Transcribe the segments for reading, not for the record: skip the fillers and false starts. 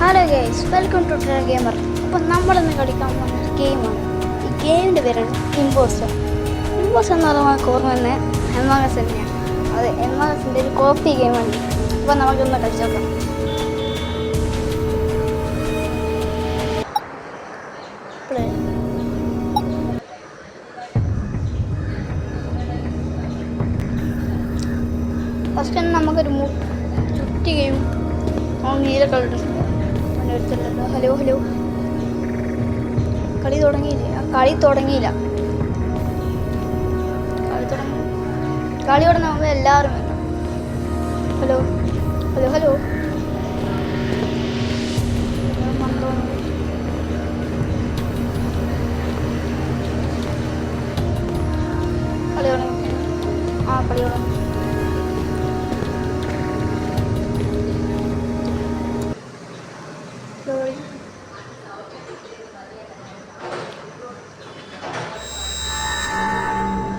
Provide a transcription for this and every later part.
Hello guys, welcome to Try Gamer. അപ്പോൾ നമ്മളിന്ന് കളിക്കാൻ പോകുന്ന ഒരു ഗെയിമാണ്. ഈ ഗെയിമിൻ്റെ പേരാണ് ഇമ്പോസ്റ്റർ. ഇമ്പോസ്റ്റർ എന്ന് പറയുമ്പോൾ ഓർമ്മ തന്നെ എംആർഎസ് തന്നെയാണ്. അത് എംആർഎസിൻ്റെ ഒരു കോപ്പി ഗെയിമാണ്. അപ്പോൾ നമുക്കൊന്ന് കളിച്ചു നോക്കാം. ഫസ്റ്റ് തന്നെ നമുക്കൊരു ചുറ്റി ഗെയിം നീല കളർ എടുത്തിട്ടുണ്ടല്ലോ. ഹലോ കളി തുടങ്ങിയില്ല. കളി തുടങ്ങുമ്പോൾ എല്ലാവരും വരും. ഹലോ കളി തുടങ്ങി. കളി തുടങ്ങി.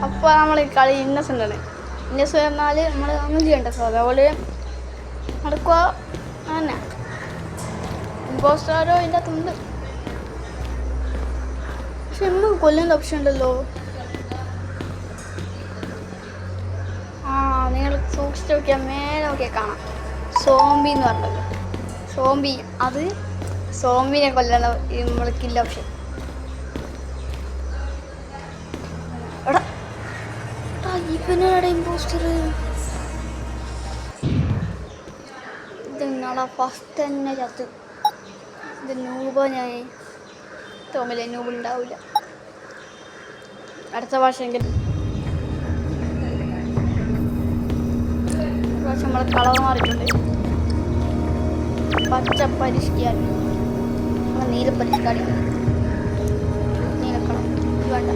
അപ്പോൾ നമ്മൾ കളി ഇന്നസെൻ്റ് ആണ്. ഇന്നസ് പറഞ്ഞാൽ നമ്മൾ ഒന്നും ചെയ്യേണ്ട സാർ അതുപോലെ നടക്കുക തന്നെ. ഇമ്പോസ്റ്ററോ ഇതിൻ്റെ അകത്തുണ്ട്, പക്ഷെ നമുക്ക് കൊല്ലുന്ന ഓപ്ഷൻ ഉണ്ടല്ലോ. നിങ്ങൾ സൂക്ഷിച്ച് നോക്കിയാൽ മേലെ നോക്കിയാൽ കാണാം സോംബി എന്ന് പറഞ്ഞല്ലോ. സോംബിനെ കൊല്ലണ നമ്മൾ കില്ല ഓപ്ഷൻ. ഇവനാടെ ഇമ്പോസ്റ്റർ. ഇത് നിങ്ങളെ ഫസ്റ്റ് തന്നെ ചത്ത്. ഇത് നൂബോ. ഞാൻ തോമില്ല നൂബ് ഉണ്ടാവില്ല. അടുത്ത പ്രാവശ്യം നമ്മൾ കളർ മാറിയിട്ടുണ്ട്. പച്ച പരിഷ്കാൻ നീല പരിഷ്കാരി നീലക്കണം വേണ്ട.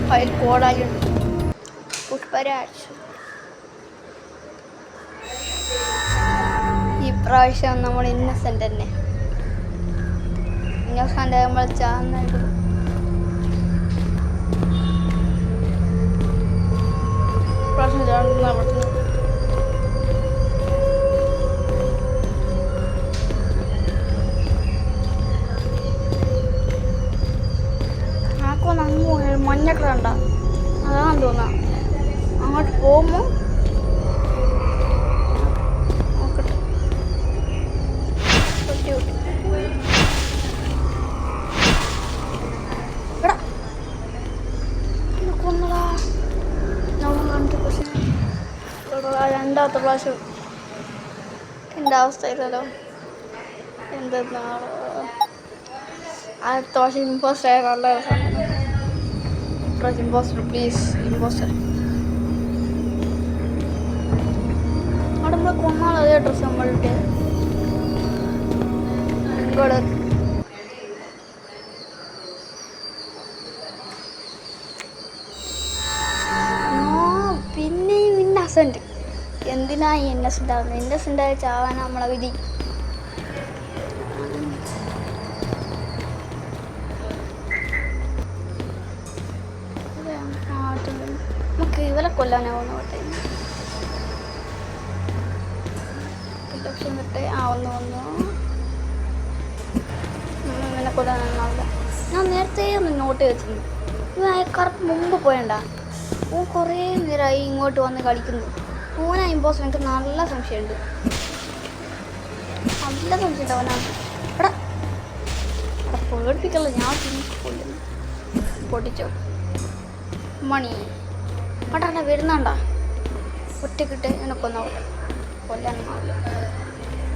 ഫയൽ കോഡായിട്ടുണ്ട്. പുഷ്പരാജ് ഈ പ്രാവശ്യം നമ്മൾ ഇന്നസെൻ്റ് തന്നെ. ഇന്നസെൻ്റ് നമ്മൾ ചാന്നായിട്ട് പ്രാവശ്യം ചാടുന്ന പറ്റുന്നു. മഞ്ഞ കളണ്ട അതാണെന്ന് തോന്നാം. അങ്ങോട്ട് പോകുമ്പോൾ നോക്കട്ടെ. കൊന്നടാ. നമ്മൾ കണ്ടു. പക്ഷേ രണ്ടാമത്തെ പ്രാവശ്യം എൻ്റെ അവസ്ഥയില്ലല്ലോ. എന്തെന്നാണ് അടുത്ത പ്രാവശ്യം ഇമ്പോസ്റ്റർ ആയ നല്ല രസമാണ്. Impostor please impostor. അവിടെ നമ്മൾ കൊന്നാൽ അതേ ഡ്രസ്സ് നമ്മളുടെ പിന്നെയും ഇന്നസെൻ്റ്. എന്തിനാ ഈ ഇന്നസെൻ്റ് ആവുന്നത്? ഇന്നസെൻ്റ് ആയ ചാവാൻ നമ്മളെ വിധി. നമുക്ക് ഇവരെ കൊല്ലാനാവുന്ന കോട്ടെ. ലക്ഷ്യം കിട്ടെ വന്നു ഇവനെ കൊല്ലാനാവില്ല. ഞാൻ നേരത്തെ ഒന്ന് നോട്ട് വെച്ചിരുന്നു. ഇവൻ അയക്കാർക്ക് മുമ്പ് പോയണ്ട. ഓൻ കുറേ നേരമായി ഇങ്ങോട്ട് വന്ന് കളിക്കുന്നു. ഓനാ ഇമ്പോസ്റ്റർ. എനിക്ക് നല്ല സംശയമുണ്ട്. അവനാണ്. എടാ പേടിപ്പിക്കല്ലോ. ഞാൻ കൊല്ലുന്നു. പൊട്ടിച്ചോ മണി അടാ വരുന്നുണ്ടാ. ഒറ്റക്കിട്ട് എനക്കൊന്നാവില്ല. കൊല്ലാനാവില്ല.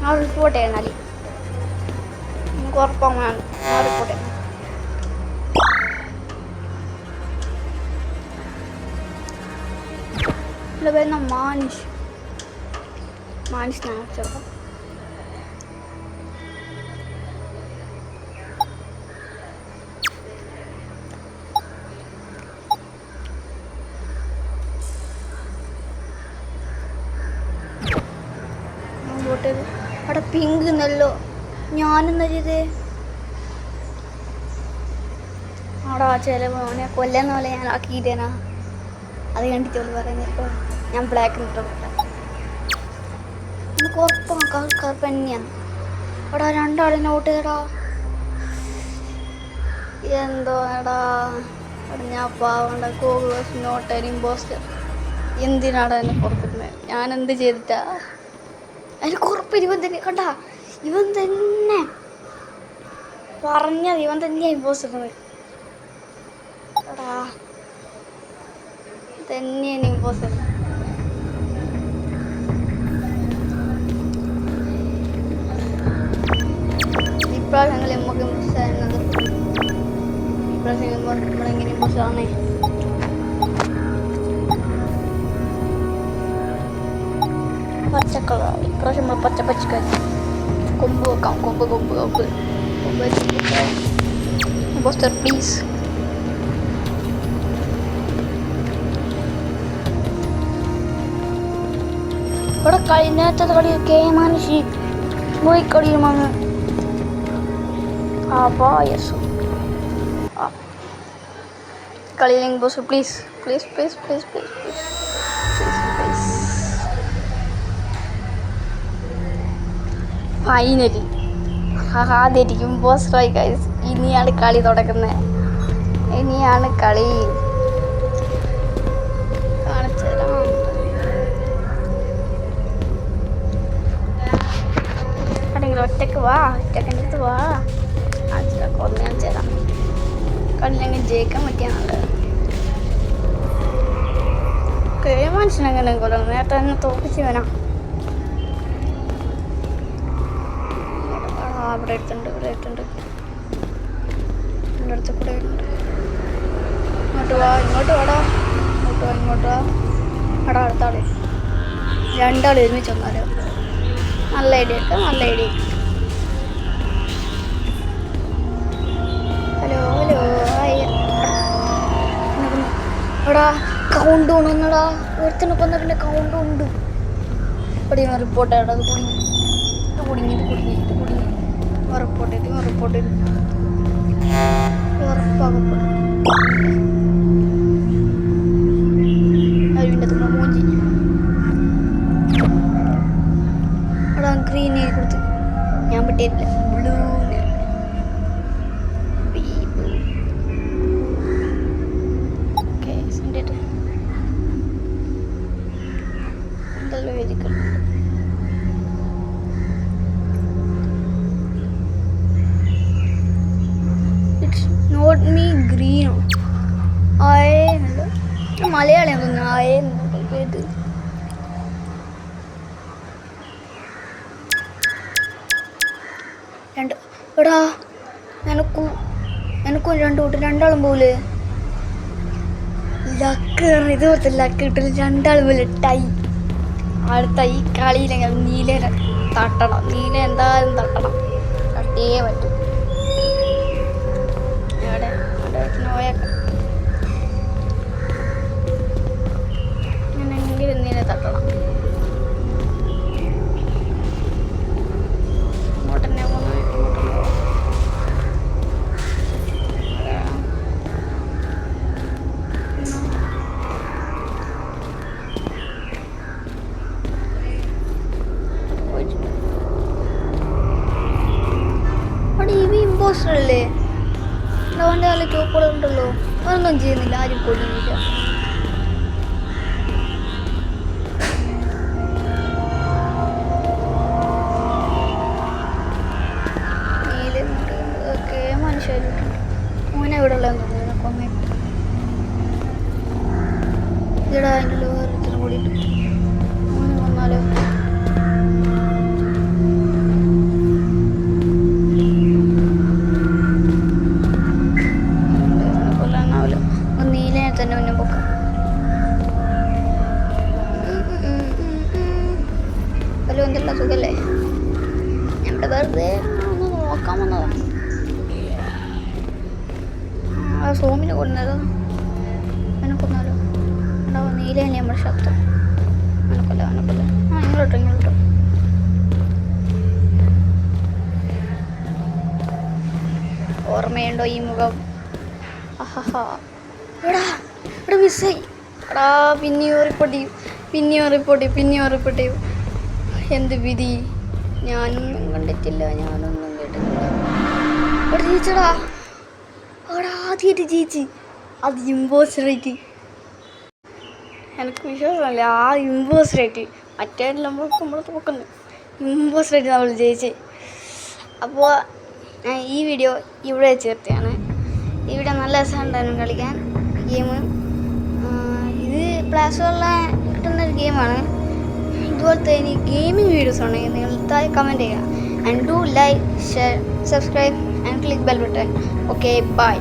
ആ റിപ്പോർട്ട് ചെയ്യണാൽ നമുക്ക് ഉറപ്പാണ്. ആ റിപ്പോർട്ട് ചെയ്യണം. ഇവിടെ വരുന്ന മാനിഷ് ചെറുപ്പം. അവിടെ പിങ്ക് നല്ലോ. ഞാനെന്താ ചെയ്തേ? അവിടെ ആ ചിലവ് അവനെ കൊല്ലുന്ന പോലെ ഞാൻ ആക്കിയിട്ടേനാ. അത് കണ്ടിട്ടോളൂ പറയുന്നത്. ഇപ്പോൾ ഞാൻ ബ്ലാക്ക് ഇട്ടോളൂ. നമുക്ക് ഉറപ്പാണ് കറുപ്പ് തന്നെയാണ്. എടാ രണ്ടാളിനെ ഔട്ട് ചെയ്യടാ. എന്തോ എടാ ഞാൻ പാവണ്ട കോസ് നോട്ട് എൻ ഇമ്പോസ്റ്റർ. എന്തിനാടാ എന്നെ പുറത്തിരുന്നത്? ഞാൻ എന്ത് ചെയ്തിട്ടാ? എനിക്ക് ഉറപ്പില്ല ഇവൻ തന്നെ. കണ്ടാ ഇവൻ തന്നെ പറഞ്ഞത്. ഇവൻ തന്നെയാണ് ഇമ്പോസ്റ്റർ. എടാ തന്നെയാണ് ഇമ്പോസ്റ്റർ. ഇപ്രാവശ്യം നമുക്ക് ഇമ്പോസ്റ്റർ ഇപ്രാവശ്യം നമ്മളെങ്ങനെ ഇമ്പോസ്റ്റർ ആണേ. പച്ചക്കളർ ഇപ്രാവശ്യം നമ്മൾ പച്ചക്കറി കൊമ്പ് വെക്കാം. കൊമ്പ് ഇമ്പോസ്റ്റർ പ്ലീസ്. ഇവിടെ കഴിഞ്ഞത്തെ കളി കേമാനുഷി പോയി കളിയുമാണ്. കളിയില്ലെങ്കിൽ boss please please please please please please please. Finally ആദ്യമായിരിക്കും ബോസ് ഗൈസ്. ഇനിയാണ് കളി തുടങ്ങുന്നത്. ഇനിയാണ് കളി. കാണിച്ചു തരാം. ആരെങ്കിലും ഒറ്റക്ക് വാ. ഒറ്റക്കൻ്റെ അടുത്ത് വാ. കൊന്നു കാണിച്ചു തരാം. കളിയില്ലെങ്കിൽ ജയിക്കാൻ പറ്റിയാണല്ലോ. മനുഷ്യനെങ്ങനെ കൊല്ലണം? നേരത്തെ തന്നെ തോപ്പിച്ച് വേണം. ഇവിടെ എടുത്തുണ്ട്. എൻ്റെ അടുത്ത് കൂടെ ഉണ്ട്. ഇങ്ങോട്ട് വാ. ഇങ്ങോട്ട് വാ. എടാ അടുത്ത ആള്. രണ്ടാൾ ഒരുമിച്ച് വന്നാലോ? നല്ല ഐഡിയ. ഹലോ എടാ കൗണ്ട് കൊണ്ടുവന്നടാ. ഒരുത്തനെ കൊന്ന പിന്നെ കൗണ്ട് ഉണ്ട്. ഇവിടെ റിപ്പോർട്ട് ചെയ്യണം. അത് കുടുങ്ങി റിപ്പോർട്ട് ചെയ്ത് ഉറപ്പാകപ്പെടും. അതിൻ്റെ തുണ മൂഞ്ചി. അവിടെ ഗ്രീൻ കൊടുത്ത് ഞാൻ പറ്റിയില്ല. ബ്ലൂ എന്തെല്ലാം എഴുതിക്കളുണ്ട്. നോട്ട് മീ ഗ്രീനോ ആയെന്നല്ലോ. മലയാളിയാണ് തോന്നുന്നു. ആയെന്നത് രണ്ട്. എടാ എനക്കും രണ്ടാളും പോലെ ലക്ക്. ഇതുപോലത്തെ ലക്ക് കിട്ടില്ല. രണ്ടാളും പോലെ ടൈ. അടുത്ത ഈ കളിയിലെങ്കിൽ നീല തട്ടണം. നീല എന്തായാലും തട്ടണം. തട്ടിയേ പറ്റും. ഞാനെങ്കിലും നീല തട്ടണം. ഇങ്ങോട്ടെന്നെ പോകുന്നു. അവിടെ ഇവ ഇമ്പോസ്റ്റർ അല്ലേ? അവൻ്റെ നല്ല ചോപ്പുകളുണ്ടല്ലോ. അതൊന്നും ചെയ്യുന്നില്ല. ആരും കൊല്ലുന്നില്ല. നീലൊക്കെ മനുഷ്യരുണ്ട്. മോനെ ഇവിടെ ഉള്ളതെന്ന് തോന്നുന്നു. കൊമ്മ ഇടാ. അതിൻ്റെ ലോകത്തിന് കൂടിയിട്ട് മോനെ കൊന്നാലോ? തന്നെ മുന്നേ പൊക്കാം. ഹലോ എന്തെല്ലാം സുഖല്ലേ? നമ്മുടെ വെറുതെ ഒന്ന് നോക്കാൻ വന്നതാണ്. ആ സോമിനെ കൊന്നതോ? അവനെ കൊന്നാലോ? ഉണ്ടാവും. നീലല്ലേ നമ്മുടെ ശബ്ദം. അവനെക്കൊല്ല. ഇങ്ങോട്ടോ. ഓർമ്മയുണ്ടോ ഈ മുഖം? ആഹാ എടാ എടാ മിസ്സായി എടാ പിന്നെയോ റിപ്പോർട്ട് ചെയ്യും എന്ത് വിധി ഞാനൊന്നും കണ്ടിട്ടില്ല ഞാനൊന്നും കേട്ടിട്ടില്ല എടാ ജയിച്ചടാ എടാ ആദ്യമായിട്ട് ജയിച്ച് അത് ഇമ്പോസ്റ്ററായിട്ട് എനിക്ക് വിശ്വാസമല്ല ആ ഇമ്പോസ്റ്ററായിട്ട് മറ്റേ നമ്മൾ തോക്കുന്നു ഇമ്പോസ്റ്ററായിട്ട് നമ്മൾ ജയിച്ച് അപ്പോൾ ഞാൻ ഈ വീഡിയോ ഇവിടെ ചേർത്താണ് ഈ വീഡിയോ നല്ല രസമുണ്ടായിരുന്നു കളിക്കാൻ ഗെയിം ഇത് പ്ലേ സ്റ്റോറിൽ കിട്ടുന്നൊരു ഗെയിമാണ് ഇതുപോലത്തെ ഇനി ഗെയിമിംഗ് വീഡിയോസ് ഉണ്ടെങ്കിൽ നിങ്ങൾ താഴെ കമൻറ്റ് ചെയ്യുക and do like share subscribe and click bell button okay bye